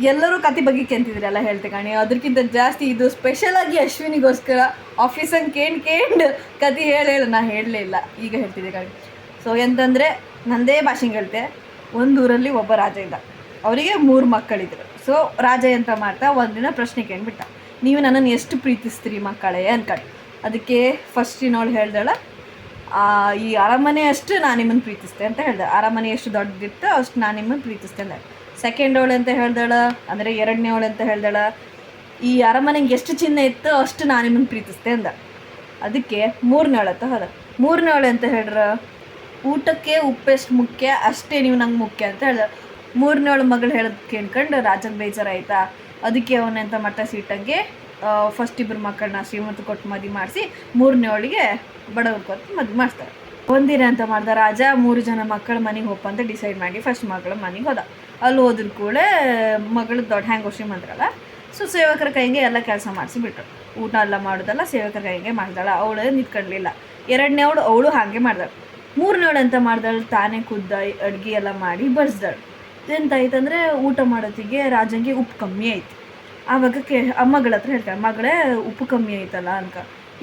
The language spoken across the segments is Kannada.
ಎಲ್ಲರೂ ಕತೆ ಬಗ್ಗೆ ಕೆಂತಿದ್ರಲ್ಲ ಹೇಳ್ತೆ ಕಾಣಿ, ಅದಕ್ಕಿಂತ ಜಾಸ್ತಿ ಇದು ಸ್ಪೆಷಲಾಗಿ ಅಶ್ವಿನಿಗೋಸ್ಕರ ಆಫೀಸಂಗೆ ಕೇಂಡ್ ಕತೆ ಹೇಳು ನಾ ಹೇಳಲೇ ಇಲ್ಲ, ಈಗ ಹೇಳ್ತಿದ್ದೆ ಕಾಣಿ. ಸೊ ಎಂತಂದರೆ ನನ್ನದೇ ಭಾಷೆಗೆ ಹೇಳ್ತೆ, ಒಂದೂರಲ್ಲಿ ಒಬ್ಬ ರಾಜ ಇದ್ದ, ಅವರಿಗೆ 3 ಮಕ್ಕಳಿದ್ರು. ಸೊ ರಾಜ ಎಂತ ಮಾಡ್ತಾ ಒಂದಿನ ಪ್ರಶ್ನೆ ಕೇಳ್ಬಿಟ್ಟ, ನೀವು ನನ್ನನ್ನು ಎಷ್ಟು ಪ್ರೀತಿಸ್ತೀರಿ ಮಕ್ಕಳೇ ಅನ್ಕಂಡು. ಅದಕ್ಕೆ ಫಸ್ಟಿನವಳು ಹೇಳ್ದಳ, ಈ ಅರಮನೆ ಅಷ್ಟು ನಾನು ನಿಮ್ಮನ್ನು ಪ್ರೀತಿಸ್ತೆ ಅಂತ ಹೇಳ್ದೆ. ಅರಮನೆ ಎಷ್ಟು ದೊಡ್ಡದಿತ್ತು ಅಷ್ಟು ನಾನು ನಿಮ್ಮನ್ನು ಪ್ರೀತಿಸ್ತೆ ಅಂದೆ. ಸೆಕೆಂಡವಳು ಅಂತ ಹೇಳ್ದಳ, ಅಂದರೆ 2ನೇವಳು ಅಂತ ಹೇಳ್ದಳ, ಈ ಅರಮನೆಗೆ ಎಷ್ಟು ಚಿನ್ನ ಇತ್ತು ಅಷ್ಟು ನಾನು ನಿಮ್ಮನ್ನು ಪ್ರೀತಿಸ್ತೆ ಅಂದ. ಅದಕ್ಕೆ 3ನೇವಳು ಅಂತ ಹೋದ. 3ನೇವಳು ಅಂತ ಹೇಳ್ರ, ಊಟಕ್ಕೆ ಉಪ್ಪೆಷ್ಟು ಮುಖ್ಯ ಅಷ್ಟೇ ನೀವು ನಂಗೆ ಮುಖ್ಯ ಅಂತ ಹೇಳ್ದ. 3ನೇವಳು ಮಗಳು ಹೇಳೋದು ಕೇಳ್ಕೊಂಡು ರಾಜನ ಬೇಜಾರಾಯ್ತಾ. ಅದಕ್ಕೆ ಅವನೆಂತ ಮಾಡ್ತಾ ಸೀಟಾಗೆ ಫಸ್ಟ್ 2 ಮಕ್ಕಳನ್ನ ಶ್ರೀಮಂತ ಕೊಟ್ಟು ಮದುವೆ ಮಾಡಿಸಿ 3ನೇವಳಿಗೆ ಬಡವ್ರು ಕೊಟ್ಟು ಮದುವೆ ಮಾಡ್ತಾರೆ. ಒಂದಿನ ಅಂತ ಮಾಡ್ದ ರಾಜ 3 ಜನ ಮಕ್ಕಳ ಮನೆಗೆ ಹೋಪ ಅಂತ ಡಿಸೈಡ್ ಮಾಡಿ ಫಸ್ಟ್ ಮಗಳ ಮನೆಗೆ ಹೋದ. ಅಲ್ಲಿ ಹೋದ್ರ ಕೂಡ ಮಗಳು ದೊಡ್ಡ ಹ್ಯಾಂಗೋ ಶ್ರೀಮಂತರಲ್ಲ, ಸೊ ಸೇವಕರ ಕೈಗೆ ಎಲ್ಲ ಕೆಲಸ ಮಾಡಿಸಿಬಿಟ್ರು. ಊಟ ಎಲ್ಲ ಮಾಡೋದಲ್ಲ ಸೇವಕರ ಕೈಗೆ ಮಾಡ್ದಾಳ. ಅವಳು ನಿಂತ್ಕೊಳ್ಳಲಿಲ್ಲ. 2ನೇವಳು ಅವಳು ಹಾಗೆ ಮಾಡ್ದಾಳು. 3ನೇವಳು ಅಂತ ಮಾಡ್ದಾಳು, ತಾನೇ ಖುದ್ದ ಅಡುಗೆ ಎಲ್ಲ ಮಾಡಿ ಬಡಿಸ್ದಾಳು. ಎಂತಾಯ್ತಂದರೆ ಊಟ ಮಾಡೋತ್ತಿಗೆ ರಾಜಂಗೆ ಉಪ್ಪು ಕಮ್ಮಿ ಆಯ್ತು. ಆವಾಗ ಮಗಳ ಹತ್ರ ಹೇಳ್ತಾಳೆ, ಮಗಳೇ ಉಪ್ಪು ಕಮ್ಮಿ ಆಯ್ತಲ್ಲ ಅನ್ಕ.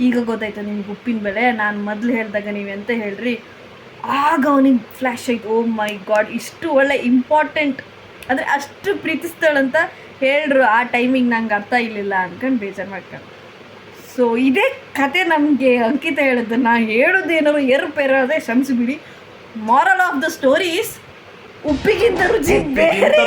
ಈಗ ಗೊತ್ತಾಯ್ತು ನಿಮ್ಗೆ ಉಪ್ಪಿನ ಬೆಲೆ, ನಾನು ಮೊದಲು ಹೇಳಿದಾಗ ನೀವು ಎಂತ ಹೇಳ್ರಿ. ಆಗ ಅವನಿಗೆ ಫ್ಲ್ಯಾಶ್ ಆಯ್ತು, ಓ ಮೈ ಗಾಡ್, ಇಷ್ಟು ಒಳ್ಳೆ ಇಂಪಾರ್ಟೆಂಟ್ ಅಂದರೆ ಅಷ್ಟು ಪ್ರೀತಿಸ್ತಾಳಂತ ಹೇಳ್ರು. ಆ ಟೈಮಿಗೆ ನಂಗೆ ಅರ್ಥ ಇರಲಿಲ್ಲ ಅಂದ್ಕೊಂಡು ಬೇಜಾರು ಮಾಡ್ಕೊಂಡು. ಸೊ ಇದೇ ಕತೆ ನಮಗೆ ಅಂಕಿತ ಹೇಳಿದ್ದು. ನಾ ಹೇಳೋದೇನಾದ್ರು ಏರುಪೇರಾದೆ ಕ್ಷಮಿಸಿಬಿಡಿ. Moral of the story is ಉಪ್ಪಿಗಿಂತ ರುಚಿ ಬೇರೆ.